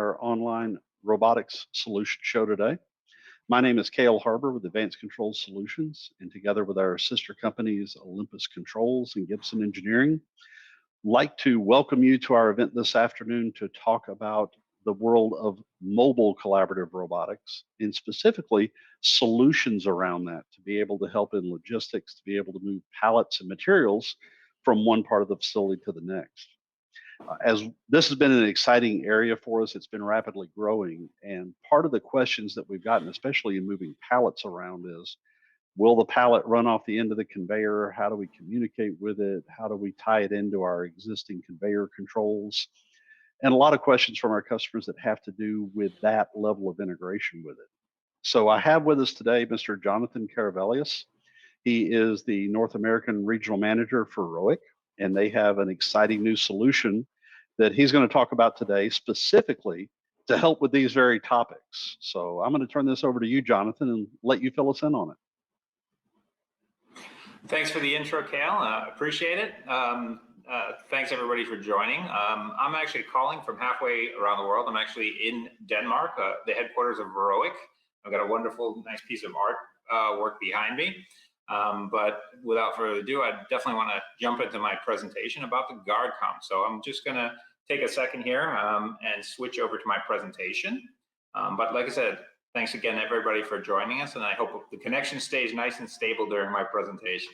our online robotics solution show today. My name is Cale Harbor with Advanced Control Solutions, and together with our sister companies, Olympus Controls and Gibson Engineering, like to welcome you to our event this afternoon to talk about the world of mobile collaborative robotics, and specifically solutions around that to be able to help in logistics, to be able to move pallets and materials from one part of the facility to the next. As this has been an exciting area for us, it's been rapidly growing. And part of the questions that we've gotten, especially in moving pallets around, is will the pallet run off the end of the conveyor? How do we communicate with it? How do we tie it into our existing conveyor controls? And a lot of questions from our customers that have to do with that level of integration with it. So I have with us today Mr. Jonathan Caravelius. He is the North American Regional Manager for ROEQ, and they have an exciting new solution that he's going to talk about today specifically to help with these very topics. So I'm going to turn this over to you, Jonathan, and let you fill us in on it. Thanks for the intro, Cale. Appreciate it. Thanks everybody for joining. I'm actually calling from halfway around the world. I'm actually in Denmark, the headquarters of ROEQ. I've got a wonderful, nice piece of art work behind me. But without further ado, I definitely want to jump into my presentation about the Guardcom. So I'm just going to take a second here and switch over to my presentation. But like I said, thanks again, everybody, for joining us. And I hope the connection stays nice and stable during my presentation.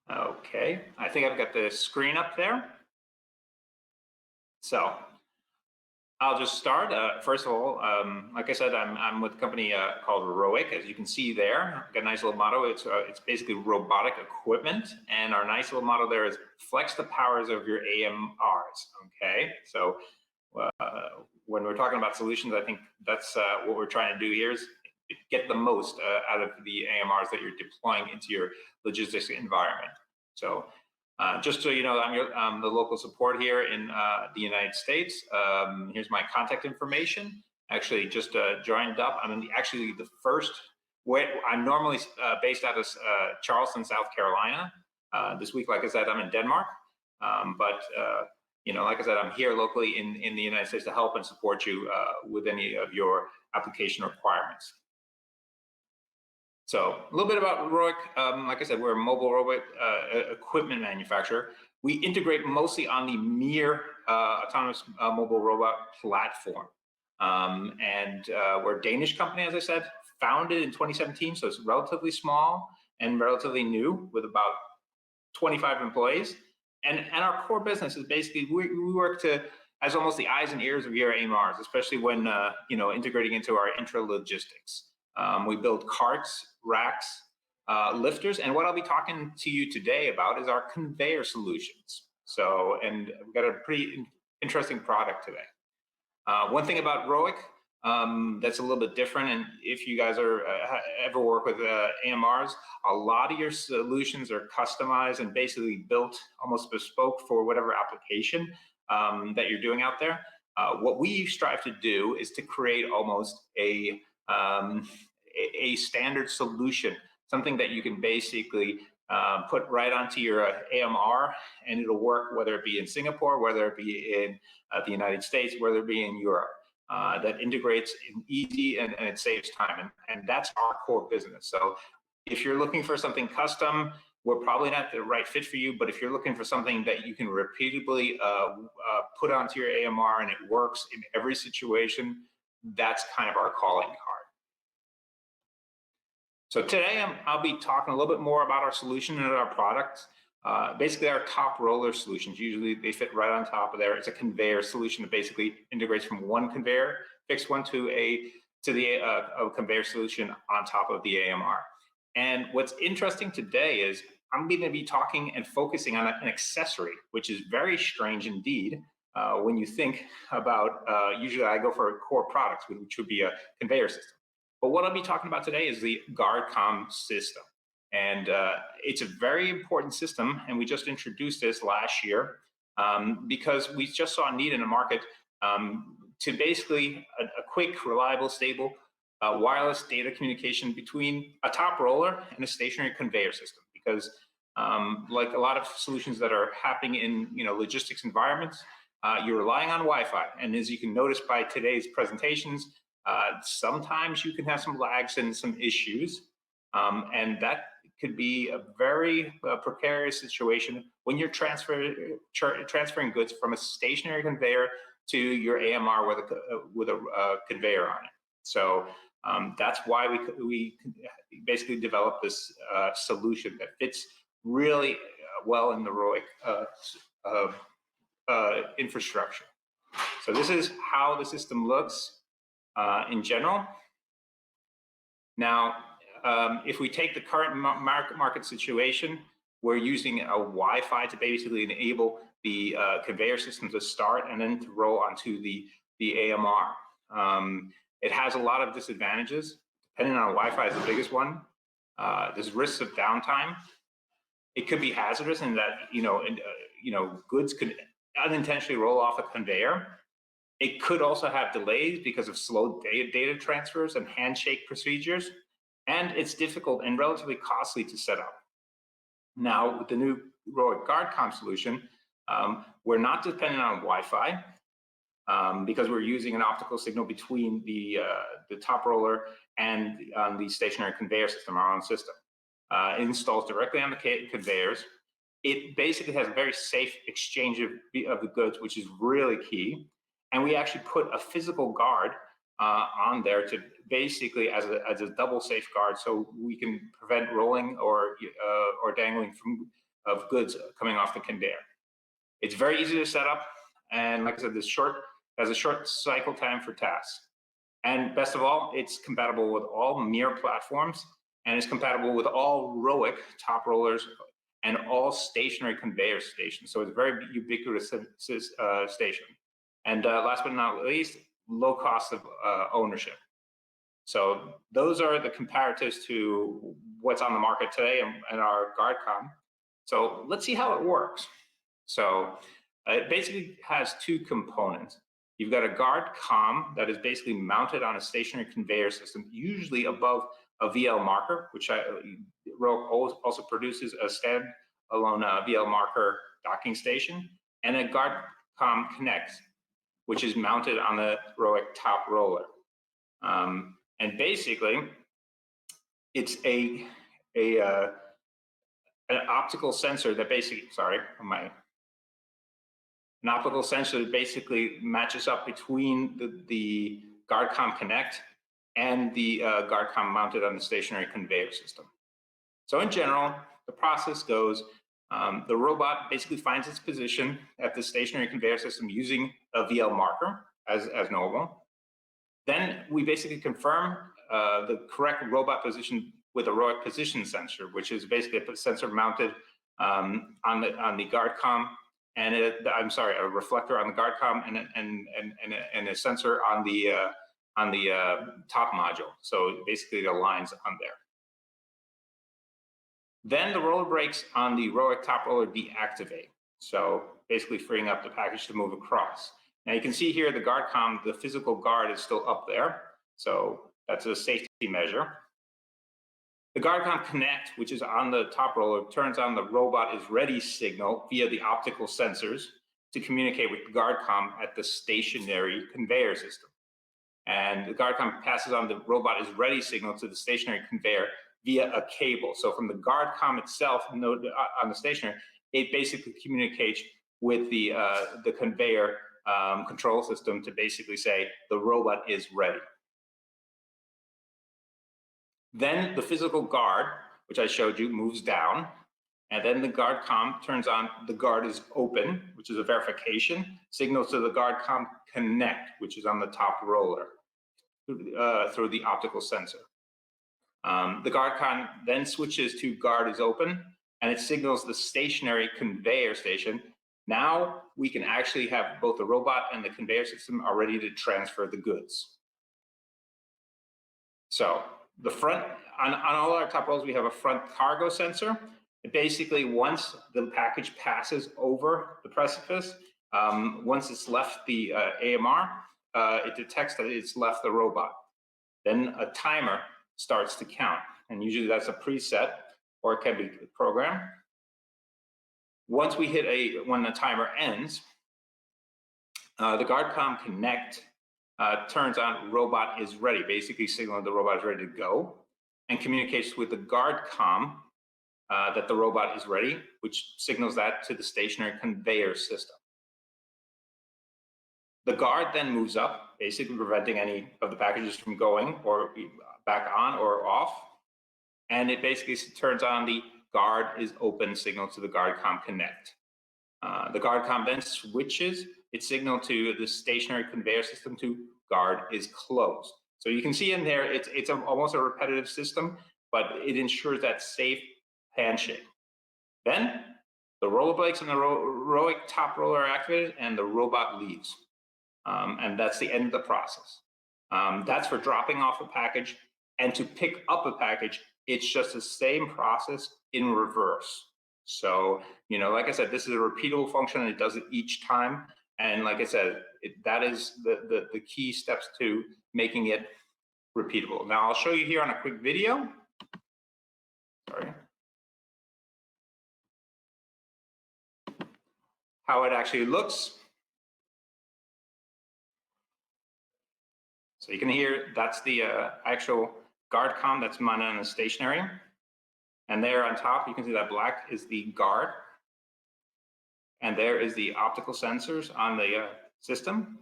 Okay, I think I've got the screen up there. So I'll just start. First of all, like I said, I'm with a company called ROEQ. As you can see there, I've got a nice little motto. It's basically robotic equipment, and our nice little motto there is flex the powers of your AMRs. Okay, so when we're talking about solutions, I think that's what we're trying to do here is get the most out of the AMRs that you're deploying into your logistics environment. So just so you know, I'm the local support here in the United States. Here's my contact information. Actually just joined up. I'm actually the first, I'm normally based out of Charleston, South Carolina. This week, like I said, I'm in Denmark. You know, like I said, I'm here locally in the United States to help and support you with any of your application requirements. So a little bit about ROEQ. Like I said, we're a mobile robot equipment manufacturer. We integrate mostly on the MIR autonomous mobile robot platform. We're a Danish company, as I said, founded in 2017, so it's relatively small and relatively new with about 25 employees. And our core business is basically, we work as almost the eyes and ears of your AMRs, especially when you know, integrating into our intralogistics. We build carts, racks, lifters, and what I'll be talking to you today about is our conveyor solutions. So, and we've got a pretty interesting product today. One thing about ROEQ that's a little bit different, and if you guys are ever work with AMRs, a lot of your solutions are customized and basically built almost bespoke for whatever application that you're doing out there. What we strive to do is to create almost a standard solution, something that you can basically put right onto your AMR, and it'll work whether it be in Singapore, whether it be in the United States, whether it be in Europe. That integrates in easy and it saves time, and that's our core business. So if you're looking for something custom, we're probably not the right fit for you, but if you're looking for something that you can repeatedly put onto your AMR and it works in every situation, that's kind of our calling card. So today I'll be talking a little bit more about our solution and our products. Basically our top roller solutions, usually they fit right on top of there. It's a conveyor solution that basically integrates from one conveyor, fixed one to a conveyor solution on top of the AMR. And what's interesting today is I'm going to be talking and focusing on an accessory, which is very strange indeed. When you think about, usually I go for core products, which would be a conveyor system. But what I'll be talking about today is the Guardcom system. And it's a very important system, and we just introduced this last year because we just saw a need in the market to basically a quick, reliable, stable wireless data communication between a top roller and a stationary conveyor system. Because like a lot of solutions that are happening in logistics environments, you're relying on Wi-Fi. And as you can notice by today's presentations, sometimes you can have some lags and some issues. And that could be a very precarious situation when you're transferring goods from a stationary conveyor to your AMR with a conveyor on it. So that's why we basically developed this solution that fits really well in the ROEQ infrastructure. So this is how the system looks in general. Now, if we take the current market situation, we're using a Wi-Fi to basically enable the conveyor system to start and then to roll onto the AMR. It has a lot of disadvantages. Depending on Wi-Fi is the biggest one. There's risks of downtime. It could be hazardous in that goods could unintentionally roll off a conveyor. It could also have delays because of slow data transfers and handshake procedures. And it's difficult and relatively costly to set up. Now, with the new ROEQ Guardcom solution, we're not dependent on Wi-Fi because we're using an optical signal between the top roller and the stationary conveyor system, our own system. It installs directly on the conveyors. It basically has a very safe exchange of the goods, which is really key. And we actually put a physical guard on there to basically as a double safeguard, so we can prevent rolling or dangling of goods coming off the conveyor. It's very easy to set up, and like I said, has a short cycle time for tasks. And best of all, it's compatible with all MIR platforms, and it's compatible with all ROEQ top rollers and all stationary conveyor stations. So it's a very ubiquitous station. And last but not least, low cost of ownership. So those are the comparatives to what's on the market today and our Guardcom. So let's see how it works. So it basically has two components. You've got a Guardcom that is basically mounted on a stationary conveyor system, usually above a VL marker, which ROEQ also produces a standalone VL marker docking station, and a Guardcom Connect, which is mounted on the ROEQ top roller. And basically, it's an optical sensor that basically, an optical sensor that basically matches up between the Guardcom Connect and the Guardcom mounted on the stationary conveyor system. So in general, the process goes, the robot basically finds its position at the stationary conveyor system using a VL marker as normal. Then we basically confirm the correct robot position with a ROEQ position sensor, which is basically a sensor mounted on the Guardcom, and a reflector on the Guardcom, and a sensor on the top module. So basically, it aligns on there. Then the roller brakes on the ROEQ top roller deactivate. So basically freeing up the package to move across. Now you can see here the Guardcom, the physical guard is still up there. So that's a safety measure. The Guardcom Connect, which is on the top roller, turns on the robot is ready signal via the optical sensors to communicate with the Guardcom at the stationary conveyor system. And the Guardcom passes on the robot is ready signal to the stationary conveyor via a cable. So from the Guardcom itself on the stationary, it basically communicates with the conveyor control system to basically say the robot is ready. Then the physical guard, which I showed you, moves down, and then the Guardcom turns on, the guard is open, which is a verification, signals to the Guardcom Connect, which is on the top roller through the optical sensor. The Guardcom then switches to guard is open, and it signals the stationary conveyor station. Now we can actually have both the robot and the conveyor system are ready to transfer the goods. So The front, on all our top rolls, we have a front cargo sensor. It basically, once the package passes over the precipice, once it's left the AMR, it detects that it's left the robot. Then a timer starts to count, and usually that's a preset, or it can be programmed. Once we hit when the timer ends, the Guardcom Connect turns on robot is ready, basically signaling the robot is ready to go, and communicates with the Guardcom that the robot is ready, which signals that to the stationary conveyor system. The guard then moves up, basically preventing any of the packages from going or back on or off. And it basically turns on the guard is open signal to the Guardcom Connect. The Guardcom then switches its signal to the stationary conveyor system to guard is closed. So you can see in there, it's almost a repetitive system, but it ensures that safe handshake. Then the roller brakes and the ROEQ top roller are activated and the robot leaves. And that's the end of the process. That's for dropping off a package, and to pick up a package, it's just the same process in reverse. So, like I said, this is a repeatable function, and it does it each time. And like I said, that is the key steps to making it repeatable. Now I'll show you here on a quick video. Sorry. How it actually looks. So you can hear that's the actual Guardcom that's mounted on the stationary. And there on top, you can see that black is the guard. And there is the optical sensors on the system.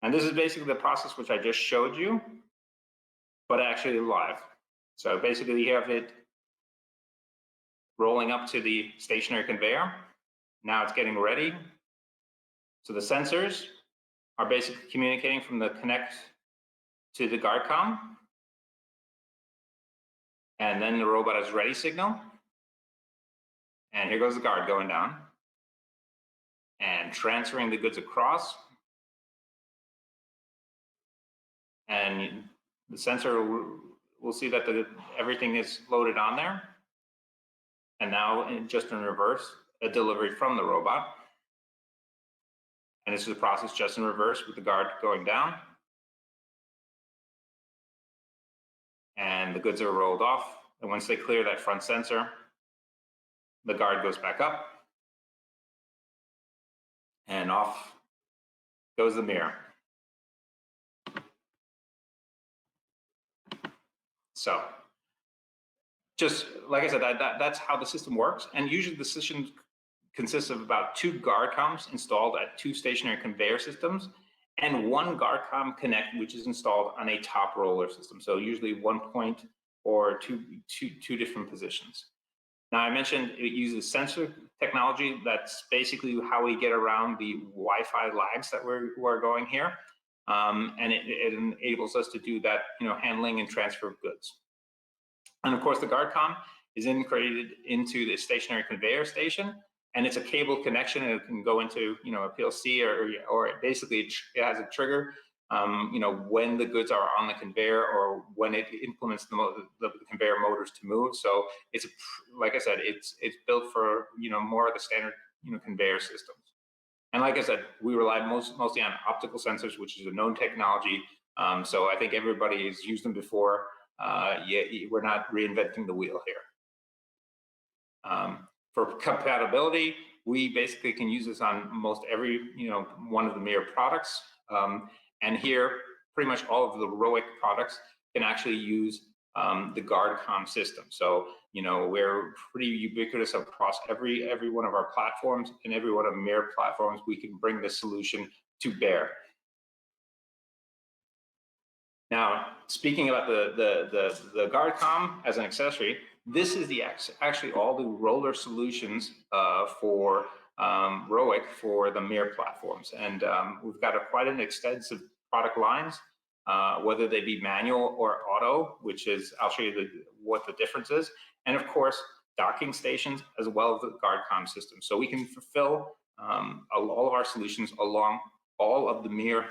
And this is basically the process which I just showed you, but actually live. So basically you have it rolling up to the stationary conveyor. Now it's getting ready. So the sensors are basically communicating from the Connect to the Guardcom. And then the robot is ready signal. And here goes the guard going down and transferring the goods across. And the sensor will see that everything is loaded on there. And now, just in reverse, a delivery from the robot. And this is the process just in reverse with the guard going down. And the goods are rolled off. And once they clear that front sensor, the guard goes back up. And off goes the mirror. So, just like I said, that's how the system works. And usually the system consists of about 2 Guardcoms installed at 2 stationary conveyor systems and 1 Guardcom Connect, which is installed on a top roller system. So usually 1 point or two different positions. Now I mentioned it uses sensor technology. That's basically how we get around the Wi-Fi lags that we're going here. And it enables us to do that, handling and transfer of goods. And of course, the Guardcom is integrated into the stationary conveyor station, and it's a cable connection, and it can go into, a PLC or basically it has a trigger, when the goods are on the conveyor or when it implements the conveyor motors to move. So it's, like I said, it's built for, more of the standard, conveyor systems. And like I said, we rely mostly on optical sensors, which is a known technology. So I think everybody has used them before. We're not reinventing the wheel here. For compatibility, we basically can use this on most every, one of the Mir products. And here, pretty much all of the ROEQ products can actually use the Guardcom system. So, we're pretty ubiquitous across every one of our platforms, and every one of Mir platforms, we can bring this solution to bear. Now, speaking about the Guardcom as an accessory, this is actually all the roller solutions for ROEQ for the Mir platforms. And we've got quite an extensive product lines, whether they be manual or auto, which is, I'll show you what the difference is. And of course, docking stations as well as the Guardcom system. So we can fulfill all of our solutions along all of the Mir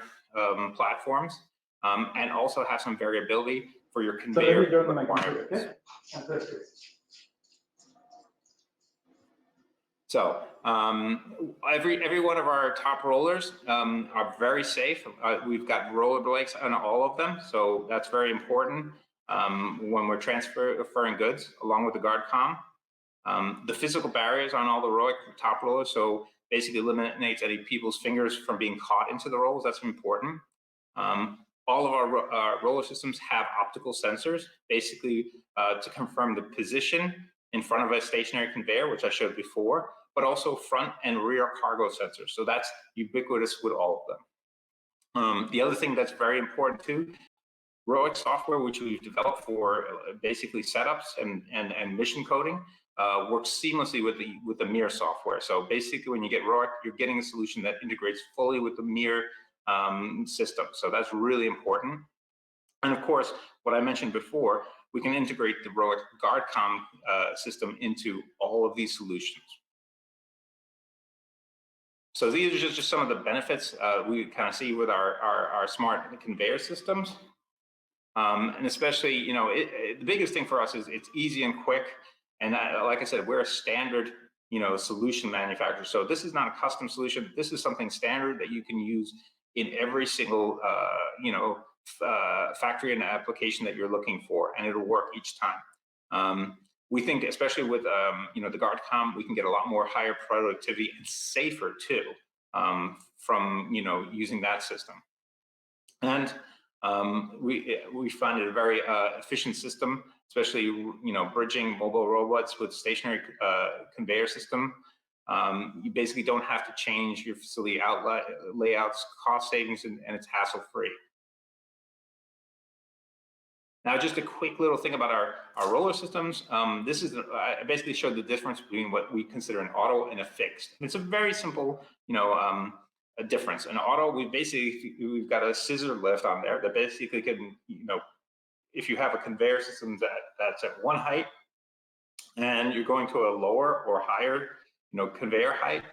platforms, and also have some variability for your So let me conveyor turn on my requirements. computer, okay? So every one of our top rollers are very safe. We've got roller brakes on all of them, so that's very important when we're transferring goods along with the Guardcom. The physical barriers on all the ROEQ top rollers, so basically eliminates any people's fingers from being caught into the rolls. That's important. All of our roller systems have optical sensors, basically to confirm the position in front of a stationary conveyor, which I showed before, but also front and rear cargo sensors. So that's ubiquitous with all of them. The other thing that's very important too, ROEQ software, which we've developed for basically setups and mission coding, works seamlessly with the MIR software. So basically, when you get ROEQ, you're getting a solution that integrates fully with the MIR system. So that's really important. And of course, what I mentioned before, we can integrate the ROEQ Guardcom system into all of these solutions. So these are just some of the benefits we kind of see with our smart conveyor systems. And especially, you know, the biggest thing for us is it's easy and quick. And like I said, we're a standard, you know, solution manufacturer. So this is not a custom solution. This is something standard that you can use in every single, you know, factory and application that you're looking for, and it'll work each time. We think, especially with, you know, the Guardcom, we can get a lot more higher productivity and safer too from, you know, using that system. And we find it a very efficient system, especially, you know, bridging mobile robots with stationary conveyor system. You basically don't have to change your facility layouts, cost savings, and it's hassle-free. Now, just a quick little thing about our roller systems. This is, I basically showed the difference between what we consider an auto and a fixed. And it's a very simple, you know, a difference. An auto, we've got a scissor lift on there that basically can, you know, if you have a conveyor system that's at one height and you're going to a lower or higher, you know, conveyor height,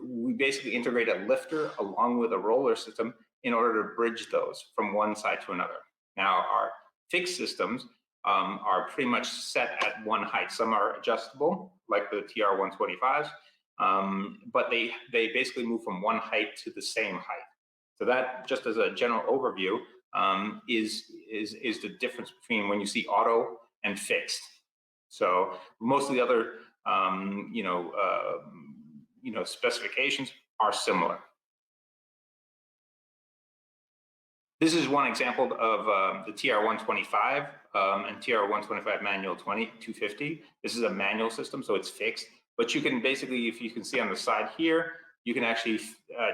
we basically integrate a lifter along with a roller system in order to bridge those from one side to another. Now, our fixed systems are pretty much set at one height. Some are adjustable, like the TR125s, but they basically move from one height to the same height. So that, just as a general overview, is the difference between when you see auto and fixed. So most of the other, you know, specifications are similar. This is one example of the TR125 and TR125 manual 250. This is a manual system, so it's fixed. But you can basically, if you can see on the side here, you can actually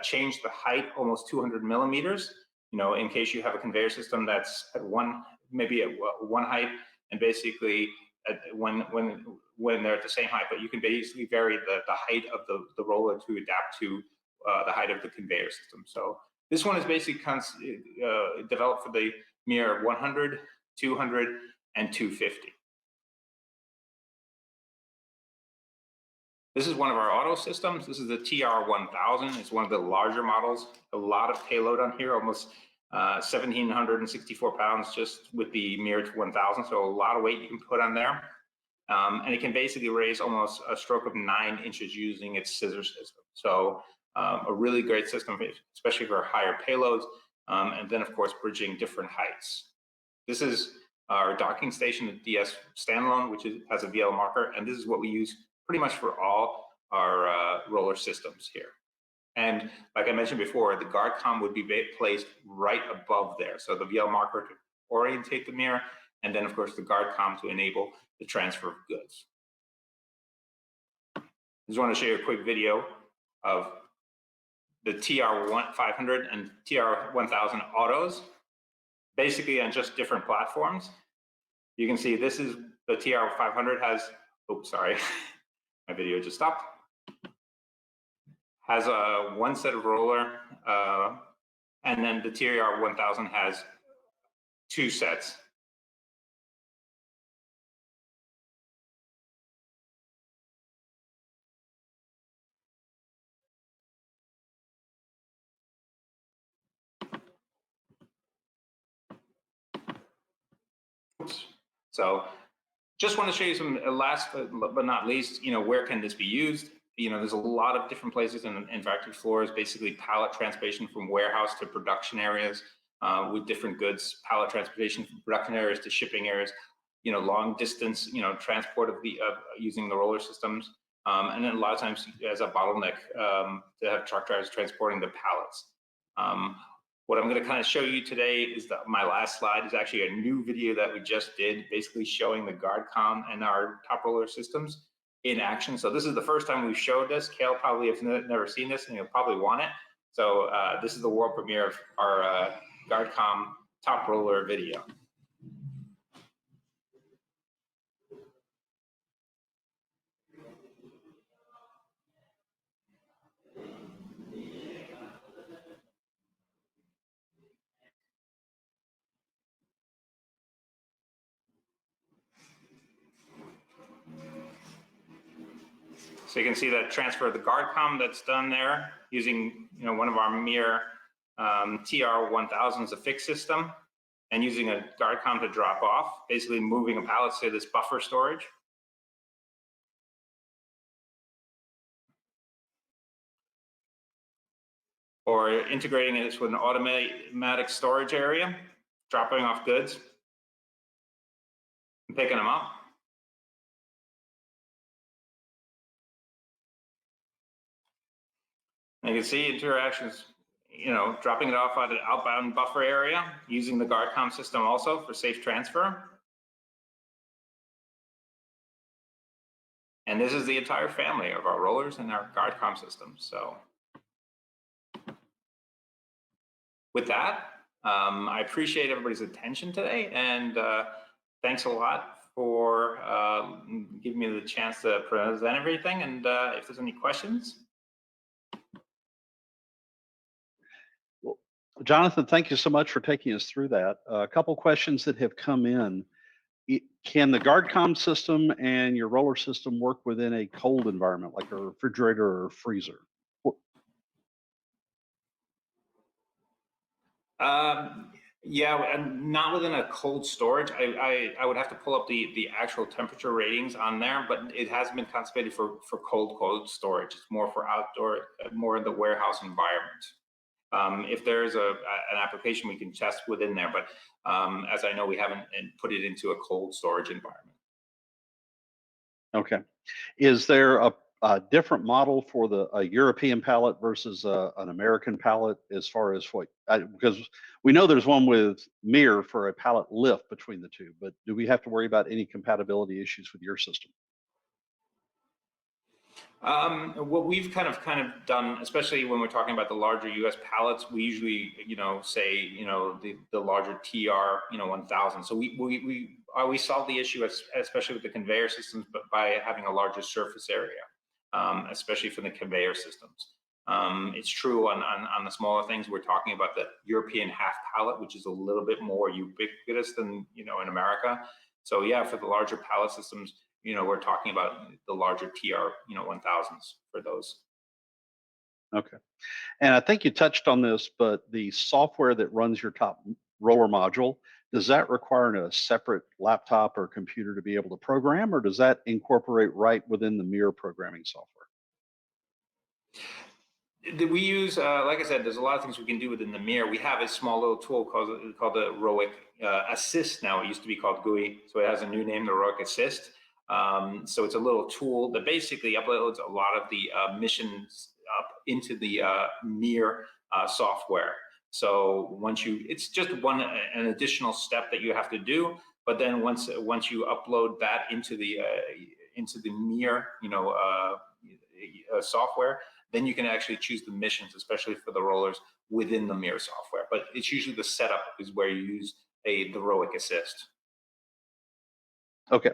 change the height almost 200 millimeters. You know, in case you have a conveyor system that's at maybe at one height, and basically when they're at the same height, but you can basically vary the height of the roller to adapt to the height of the conveyor system. So this one is basically developed for the MIR 100, 200, and 250. This is one of our auto systems. This is the TR1000. It's one of the larger models. A lot of payload on here, almost 1,764 pounds just with the MIR 1000. So a lot of weight you can put on there. And it can basically raise almost a stroke of 9 inches using its scissor system. So a really great system, especially for higher payloads. And then, of course, bridging different heights. This is our docking station, the DS standalone, which has a VL marker. And this is what we use pretty much for all our roller systems here. And like I mentioned before, the Guardcom would be placed right above there. So the VL marker to orientate the mirror, and then of course the Guardcom to enable the transfer of goods. I just want to show you a quick video of the TR500 and TR1000 autos, basically on just different platforms. You can see this is the TR500 has, oops, sorry. My video just stopped. Has one set of roller, and then the TR1000 has 2 sets. So just want to show you some last but not least, where can this be used? There's a lot of different places in factory floors, basically pallet transportation from warehouse to production areas with different goods, pallet transportation from production areas to shipping areas, long distance, transport of using the roller systems. And then a lot of times as a bottleneck to have truck drivers transporting the pallets. What I'm going to kind of show you today is my last slide is actually a new video that we just did, basically showing the Guardcom and our top roller systems in action. So this is the first time we've showed this. Kale probably has never seen this, and he'll probably want it. So this is the world premiere of our Guardcom top roller video. So you can see that transfer of the Guardcom that's done there using one of our mere TR1000 as a fixed system and using a Guardcom to drop off, basically moving a pallet to this buffer storage. Or integrating it with an automatic storage area, dropping off goods and picking them up. And you can see interactions, dropping it off at an outbound buffer area, using the Guardcom system also for safe transfer. And this is the entire family of our rollers and our Guardcom systems. So with that, I appreciate everybody's attention today, and thanks a lot for giving me the chance to present everything. And if there's any questions. Jonathan, thank you so much for taking us through that. A couple questions that have come in. Can the Guardcom system and your roller system work within a cold environment, like a refrigerator or a freezer? Yeah, and not within a cold storage. I would have to pull up the actual temperature ratings on there, but it has been contemplated for cold storage. It's more for outdoor, more in the warehouse environment. If there's an application, we can test within there, but as I know, we haven't put it into a cold storage environment. Okay. Is there a different model for a European pallet versus an American pallet as far as because we know there's one with mirror for a pallet lift between the two, but do we have to worry about any compatibility issues with your system? What we've kind of done, especially when we're talking about the larger U.S. pallets, we usually, say, the larger TR, 1000. So we solve the issue, especially with the conveyor systems, but by having a larger surface area, especially for the conveyor systems. It's true on the smaller things. We're talking about the European half pallet, which is a little bit more ubiquitous than, in America. So yeah, for the larger pallet systems, we're talking about the larger TR, 1000s for those. Okay. And I think you touched on this, but the software that runs your top roller module, does that require a separate laptop or computer to be able to program, or does that incorporate right within the mirror programming software? We use, like I said, there's a lot of things we can do within the mirror. We have a small little tool called the ROEQ Assist now. It used to be called GUI, so it has a new name, the ROEQ Assist. So it's a little tool that basically uploads a lot of the missions up into the mirror software. So it's just an additional step that you have to do. But then once you upload that into the mirror, software, then you can actually choose the missions, especially for the rollers within the mirror software. But it's usually the setup is where you use the ROEQ Assist. Okay.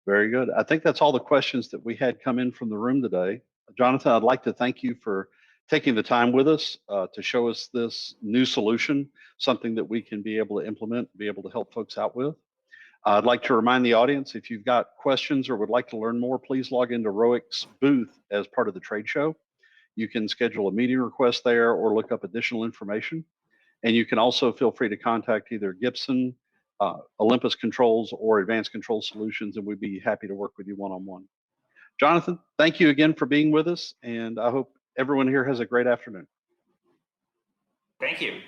Very good. I think that's all the questions that we had come in from the room today. Jonathan, I'd like to thank you for taking the time with us to show us this new solution, something that we can be able to implement, be able to help folks out with. I'd like to remind the audience, if you've got questions or would like to learn more, please log into ROEQ's booth as part of the trade show. You can schedule a meeting request there or look up additional information. And you can also feel free to contact either Gibson, Olympus Controls or Advanced Control Solutions, and we'd be happy to work with you one-on-one. Jonathan, thank you again for being with us, and I hope everyone here has a great afternoon. Thank you.